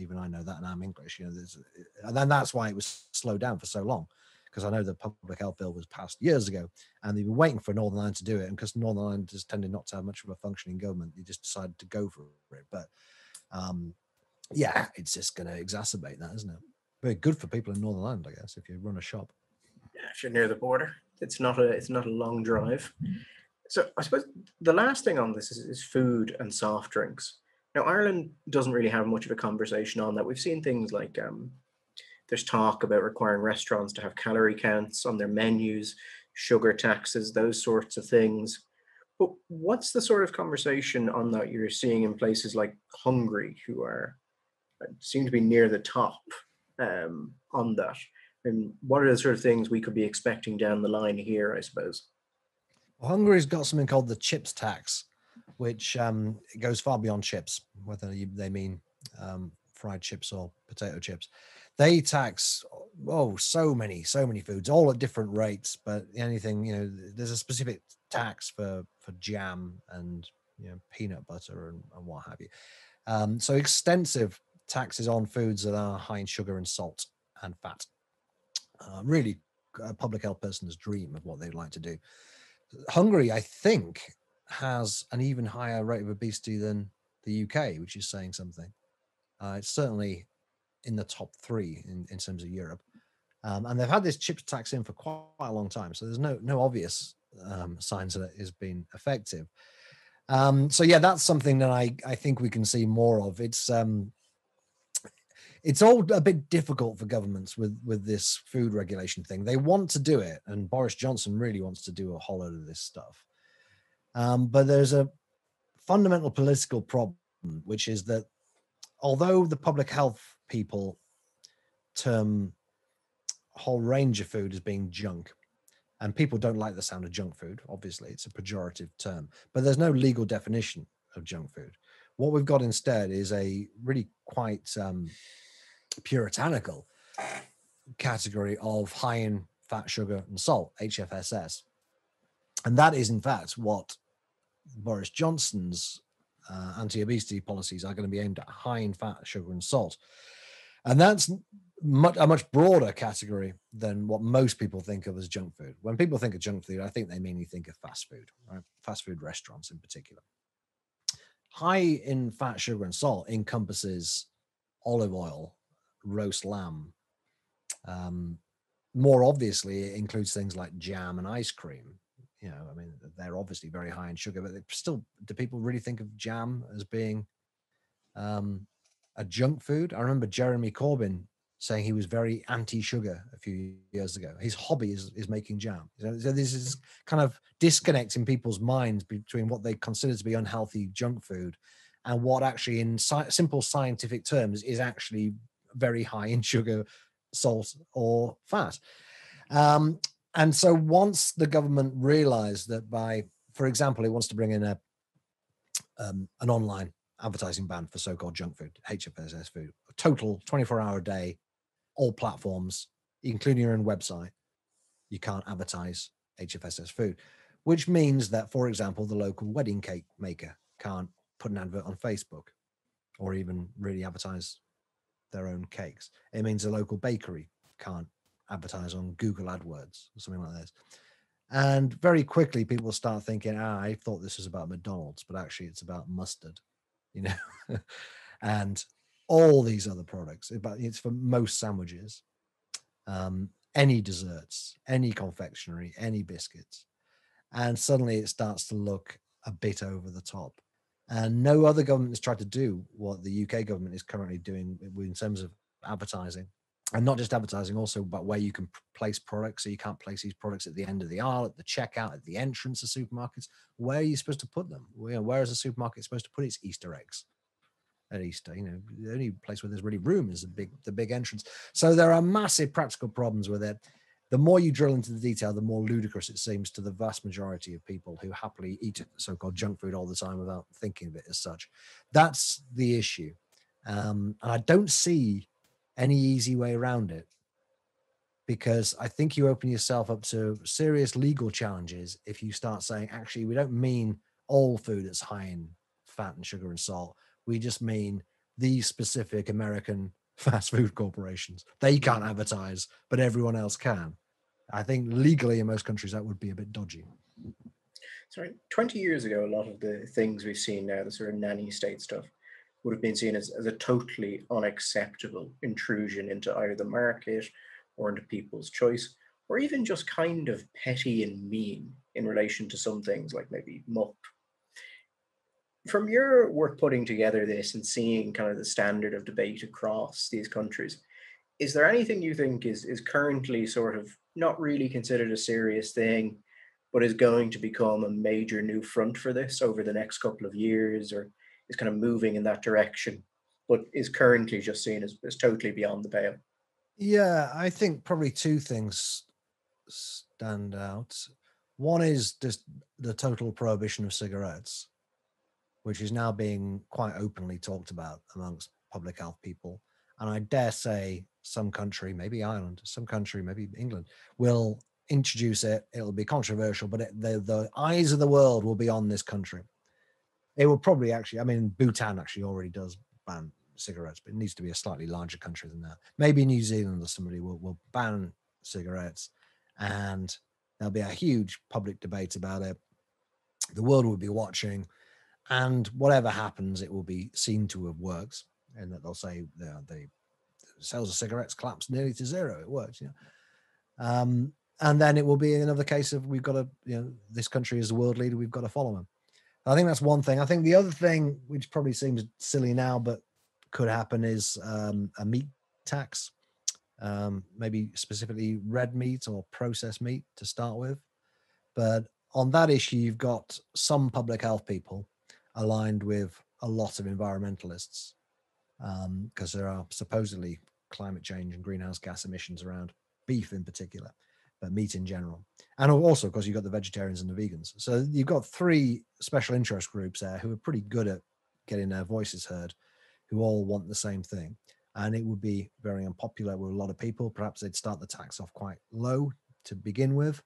Even I know that, and I'm English. And then that's why it was slowed down for so long, because I know the public health bill was passed years ago, and they've been waiting for Northern Ireland to do it. And because Northern Ireland has tended not to have much of a functioning government, they just decided to go for it. But yeah, it's just going to exacerbate that, isn't it? Very good for people in Northern Ireland, I guess, if you run a shop. Yeah, if you're near the border, it's not a long drive. So I suppose the last thing on this is food and soft drinks. Now, Ireland doesn't really have much of a conversation on that. We've seen things like there's talk about requiring restaurants to have calorie counts on their menus, sugar taxes, those sorts of things. But what's the sort of conversation on that you're seeing in places like Hungary, who seem to be near the top on that? And what are the sort of things we could be expecting down the line here, I suppose? Well, Hungary's got something called the chips tax, which goes far beyond chips, whether they mean fried chips or potato chips. They tax so many foods, all at different rates. But anything, there's a specific tax for jam and peanut butter and what have you. So extensive taxes on foods that are high in sugar and salt and fat. Really, a public health person's dream of what they'd like to do. Hungary, I think, has an even higher rate of obesity than the UK, which is saying something. It's certainly in the top 3 in terms of Europe. And they've had this chips tax in for quite a long time. So there's no obvious signs that it has been effective. So yeah, that's something that I think we can see more of. It's all a bit difficult for governments with this food regulation thing. They want to do it, and Boris Johnson really wants to do a whole lot of this stuff. But there's a fundamental political problem, which is that although the public health people term a whole range of food as being junk, and people don't like the sound of junk food, obviously, it's a pejorative term, but there's no legal definition of junk food. What we've got instead is a really quite puritanical category of high in fat, sugar, and salt, HFSS. And that is, in fact, what Boris Johnson's anti-obesity policies are going to be aimed at: high in fat, sugar, and salt. And that's a much broader category than what most people think of as junk food. When people think of junk food, I think they mainly think of fast food, right? Fast food restaurants in particular. High in fat, sugar, and salt encompasses olive oil, roast lamb. More obviously, it includes things like jam and ice cream. I mean, they're obviously very high in sugar, but still, do people really think of jam as being a junk food? I remember Jeremy Corbyn saying he was very anti-sugar a few years ago. His hobby is making jam. So this is kind of disconnect in people's minds between what they consider to be unhealthy junk food and what actually, in simple scientific terms, is actually very high in sugar, salt, or fat. And so once the government realized that for example, it wants to bring in an online advertising ban for so-called junk food, HFSS food, a total 24-hour day, all platforms, including your own website, you can't advertise HFSS food, which means that, for example, the local wedding cake maker can't put an advert on Facebook or even really advertise their own cakes. It means a local bakery can't advertise on Google AdWords or something like this. And very quickly, people start thinking, I thought this was about McDonald's, but actually it's about mustard, and all these other products. It's for most sandwiches, any desserts, any confectionery, any biscuits. And suddenly it starts to look a bit over the top. And no other government has tried to do what the UK government is currently doing in terms of advertising. And not just advertising, also about where you can place products. So you can't place these products at the end of the aisle, at the checkout, at the entrance of supermarkets. Where are you supposed to put them? Where is a supermarket supposed to put its Easter eggs at Easter? The only place where there's really room is the big entrance. So there are massive practical problems with it. The more you drill into the detail, the more ludicrous it seems to the vast majority of people who happily eat so-called junk food all the time without thinking of it as such. That's the issue. And I don't see any easy way around it, because I think you open yourself up to serious legal challenges if you start saying, actually, we don't mean all food that's high in fat and sugar and salt. We just mean these specific American fast food corporations. They can't advertise, but everyone else can. I think legally in most countries that would be a bit dodgy. Sorry, 20 years ago, a lot of the things we've seen now, the sort of nanny state stuff, would have been seen as a totally unacceptable intrusion into either the market or into people's choice, or even just kind of petty and mean in relation to some things like maybe muck. From your work putting together this and seeing kind of the standard of debate across these countries, is there anything you think is currently sort of not really considered a serious thing, but is going to become a major new front for this over the next couple of years, or is kind of moving in that direction, but is currently just seen as totally beyond the pale? Yeah, I think probably two things stand out. One is just the total prohibition of cigarettes, which is now being quite openly talked about amongst public health people. And I dare say some country, maybe Ireland, some country, maybe England, will introduce it. It'll be controversial, but the eyes of the world will be on this country. It will probably actually, I mean, Bhutan actually already does ban cigarettes, but it needs to be a slightly larger country than that. Maybe New Zealand or somebody will ban cigarettes, and there'll be a huge public debate about it. The world will be watching, and whatever happens, it will be seen to have worked, and that they'll say the sales of cigarettes collapsed nearly to zero. It works, and then it will be another case of we've got to, this country is the world leader, we've got to follow them. I think that's one thing. I think the other thing, which probably seems silly now, but could happen, is a meat tax, maybe specifically red meat or processed meat to start with. But on that issue, you've got some public health people aligned with a lot of environmentalists, because there are supposedly climate change and greenhouse gas emissions around beef in particular, but meat in general. And also, of course, you've got the vegetarians and the vegans. So you've got three special interest groups there who are pretty good at getting their voices heard, who all want the same thing. And it would be very unpopular with a lot of people. Perhaps they'd start the tax off quite low to begin with.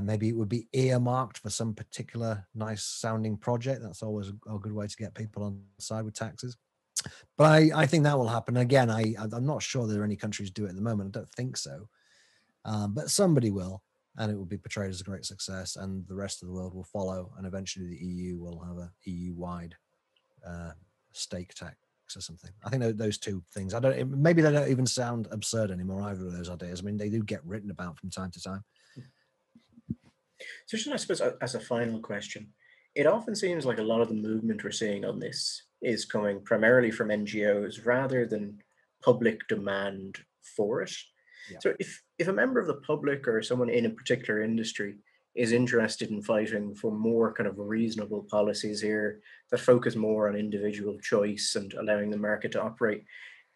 Maybe it would be earmarked for some particular nice sounding project. That's always a good way to get people on side with taxes. But I think that will happen. Again, I'm not sure there are any countries do it at the moment. I don't think so. But somebody will, and it will be portrayed as a great success, and the rest of the world will follow, and eventually the EU will have a EU-wide stake tax or something. I think those two things, maybe they don't even sound absurd anymore, either of those ideas. I mean, they do get written about from time to time. So, just I suppose as a final question, it often seems like a lot of the movement we're seeing on this is coming primarily from NGOs rather than public demand for it. Yeah. So, if a member of the public or someone in a particular industry is interested in fighting for more kind of reasonable policies here that focus more on individual choice and allowing the market to operate,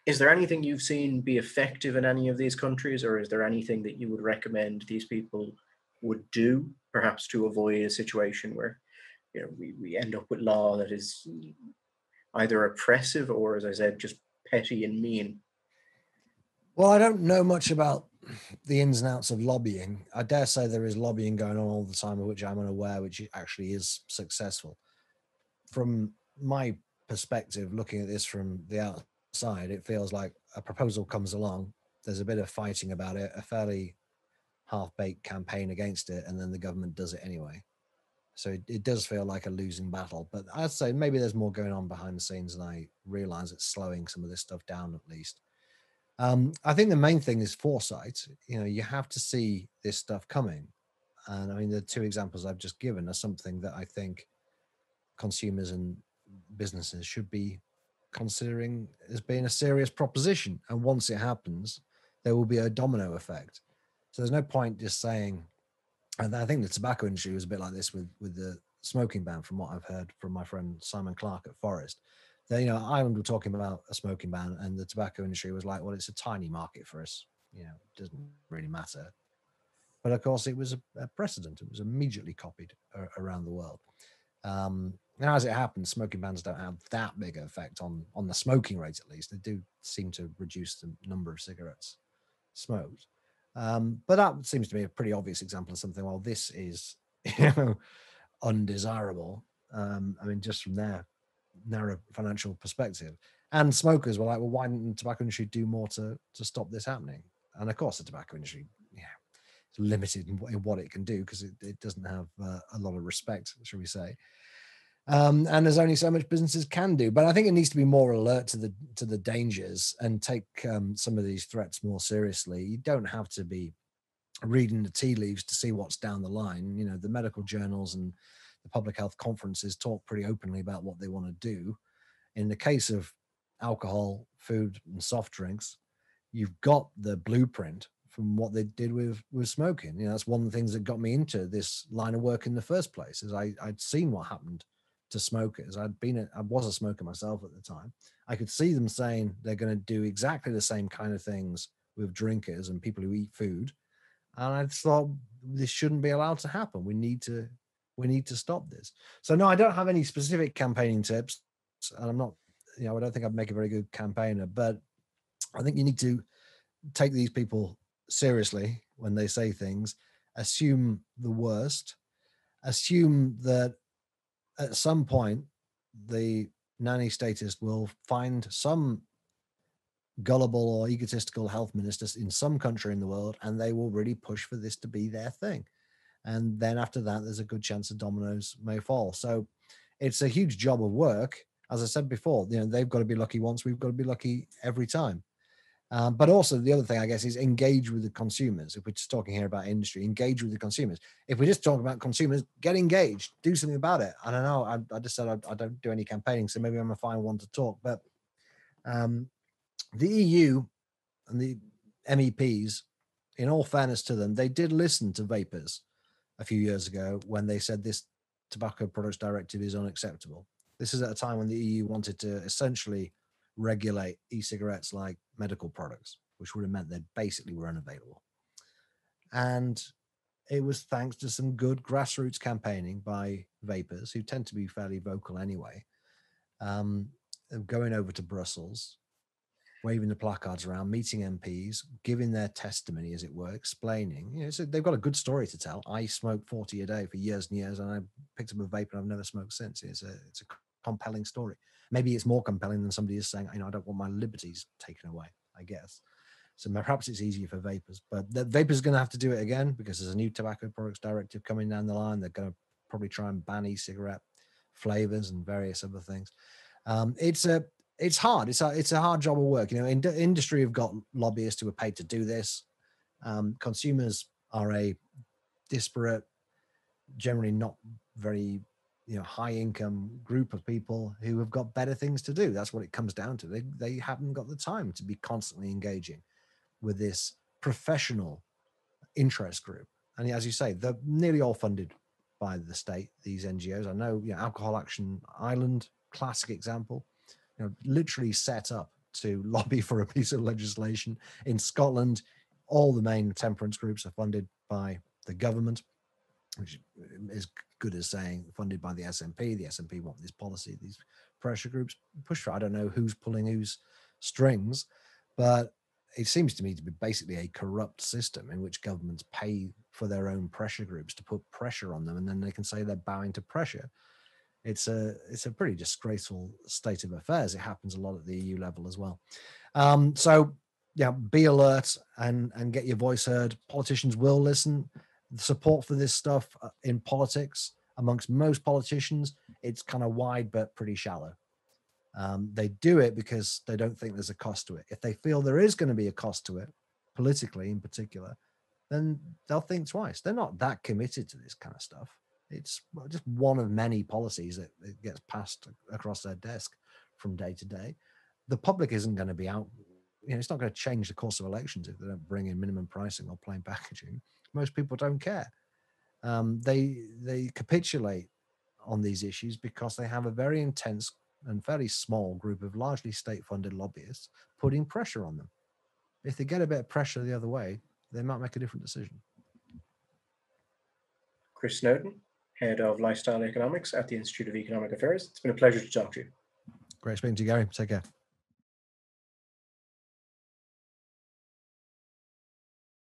is there anything you've seen be effective in any of these countries, or is there anything that you would recommend these people would do, perhaps to avoid a situation where we end up with law that is either oppressive or, as I said, just petty and mean? Well, I don't know much about the ins and outs of lobbying. I dare say there is lobbying going on all the time, of which I'm unaware, which actually is successful. From my perspective, looking at this from the outside, it feels like a proposal comes along, there's a bit of fighting about it, a fairly half-baked campaign against it, and then the government does it anyway. So it does feel like a losing battle. But I'd say maybe there's more going on behind the scenes, and I realize it's slowing some of this stuff down at least. I think the main thing is foresight. You have to see this stuff coming. And I mean, the two examples I've just given are something that I think consumers and businesses should be considering as being a serious proposition. And once it happens, there will be a domino effect. So there's no point just saying, and I think the tobacco industry was a bit like this with the smoking ban, from what I've heard from my friend Simon Clark at Forest. They, Ireland were talking about a smoking ban, and the tobacco industry was like, well, it's a tiny market for us. It doesn't really matter. But of course, it was a precedent. It was immediately copied around the world. Now, as it happens, smoking bans don't have that big an effect on the smoking rate, at least. They do seem to reduce the number of cigarettes smoked. But that seems to be a pretty obvious example of something, well, this is undesirable. Just from their narrow financial perspective. And smokers were like, well, why didn't the tobacco industry do more to stop this happening? And of course, the tobacco industry, it's limited in what it can do, because it doesn't have a lot of respect, shall we say. And there's only so much businesses can do. But I think it needs to be more alert to the dangers and take some of these threats more seriously. You don't have to be reading the tea leaves to see what's down the line. The medical journals and the public health conferences talk pretty openly about what they want to do. In the case of alcohol, food, and soft drinks, you've got the blueprint from what they did with smoking. That's one of the things that got me into this line of work in the first place, is I'd seen what happened to smokers. I was a smoker myself at the time. I could see them saying they're going to do exactly the same kind of things with drinkers and people who eat food. And I thought, this shouldn't be allowed to happen. We need to stop this. So no, I don't have any specific campaigning tips, and I'm not, I don't think I'd make a very good campaigner, but I think you need to take these people seriously when they say things, assume the worst, assume that at some point the nanny statist will find some gullible or egotistical health ministers in some country in the world, and they will really push for this to be their thing. And then after that, there's a good chance the dominoes may fall. So it's a huge job of work. As I said before, they've got to be lucky once, we've got to be lucky every time. But also the other thing, I guess, is engage with the consumers. If we're just talking here about industry, engage with the consumers. If we just talk about consumers, get engaged, do something about it. I don't know. I just said I don't do any campaigning, so maybe I'm a fine one to talk. But the EU and the MEPs, in all fairness to them, they did listen to vapers a few years ago when they said this tobacco products directive is unacceptable. This is at a time when the EU wanted to essentially regulate e-cigarettes like medical products, which would have meant they basically were unavailable. And it was thanks to some good grassroots campaigning by vapers, who tend to be fairly vocal anyway, going over to Brussels, waving the placards around, meeting MPs, giving their testimony, as it were, explaining. So they've got a good story to tell. I smoked 40 a day for years and years, and I picked up a vape and I've never smoked since. It's a compelling story. Maybe it's more compelling than somebody is saying, I don't want my liberties taken away, I guess. So perhaps it's easier for vapers, but the vapers are going to have to do it again, because there's a new tobacco products directive coming down the line. They're going to probably try and ban e-cigarette flavors and various other things. It's hard. It's a hard job of work. Industry have got lobbyists who are paid to do this. Consumers are a disparate, generally not very high income group of people who have got better things to do. That's what it comes down to. They haven't got the time to be constantly engaging with this professional interest group. And as you say, they're nearly all funded by the state, these NGOs. I know, Alcohol Action Ireland, classic example, literally set up to lobby for a piece of legislation. In Scotland, all the main temperance groups are funded by the government, which is good as saying funded by the SNP. The SNP want this policy, these pressure groups push for. I don't know who's pulling whose strings, but it seems to me to be basically a corrupt system in which governments pay for their own pressure groups to put pressure on them, and then they can say they're bowing to pressure. It's a pretty disgraceful state of affairs. It happens a lot at the EU level as well. So be alert and get your voice heard. Politicians will listen. The support for this stuff in politics amongst most politicians, it's kind of wide but pretty shallow. They do it because they don't think there's a cost to it. If they feel there is going to be a cost to it, politically in particular, then they'll think twice. They're not that committed to this kind of stuff. It's just one of many policies that gets passed across their desk from day to day. The public isn't going to be out. It's not going to change the course of elections if they don't bring in minimum pricing or plain packaging. Most people don't care. They capitulate on these issues because they have a very intense and fairly small group of largely state-funded lobbyists putting pressure on them. If they get a bit of pressure the other way, they might make a different decision. Chris Snowdon, Head of Lifestyle Economics at the Institute of Economic Affairs. It's been a pleasure to talk to you. Great speaking to you, Gary. Take care.